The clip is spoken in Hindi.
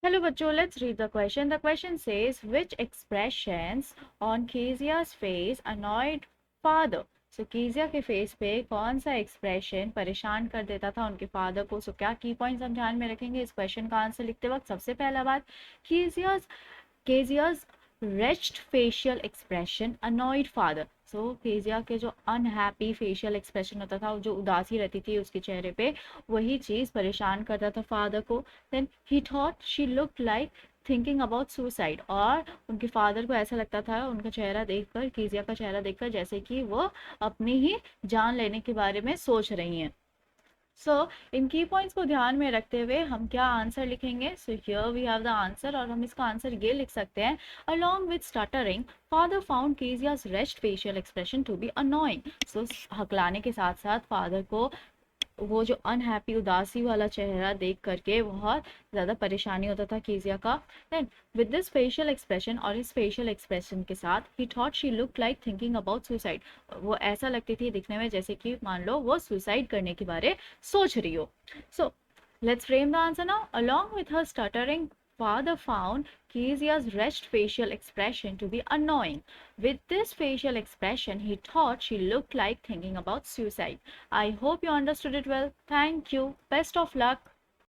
Hello बच्चों, let's read the question. The question says, which expressions on Kezia's face annoyed father? So कीजिया के फेस पे कौन सा एक्सप्रेशन परेशान कर देता था उनके फादर को? सो क्या की पॉइंट्स हम ध्यान में रखेंगे इस क्वेश्चन का आंसर लिखते वक्त? सबसे पहला बात, कीजिया's केजिया's wretched facial expression annoyed father. सो केजिया के जो अनहैप्पी फेशियल एक्सप्रेशन होता था, जो उदासी रहती थी उसके चेहरे पे, वही चीज परेशान करता था फादर को. Then he thought she looked like thinking about suicide. और उनके फादर को ऐसा लगता था उनका चेहरा देखकर, केजिया का चेहरा देखकर, जैसे कि वो अपनी ही जान लेने के बारे में सोच रही हैं. सो इन की पॉइंट्स को ध्यान में रखते हुए हम क्या आंसर लिखेंगे? So here we have the answer, और हम इसका आंसर ये लिख सकते हैं, along with stuttering father found Kezia's rest facial expression to be annoying. So हकलाने के साथ साथ फादर को वो जो अनहैप्पी उदासी वाला चेहरा देख करके बहुत ज़्यादा परेशानी होता था कीजिया का. Then with this facial expression, और इस फेशियल एक्सप्रेशन के साथ, he thought she look like thinking about suicide. वो ऐसा लगती थी दिखने में जैसे कि मान लो वो सुसाइड करने के बारे सोच रही हो. सो let's frame the answer now. Along with her stuttering, father found Kezia's wretched facial expression to be annoying. With this facial expression, he thought she looked like thinking about suicide. I hope you understood it well. Thank you. Best of luck.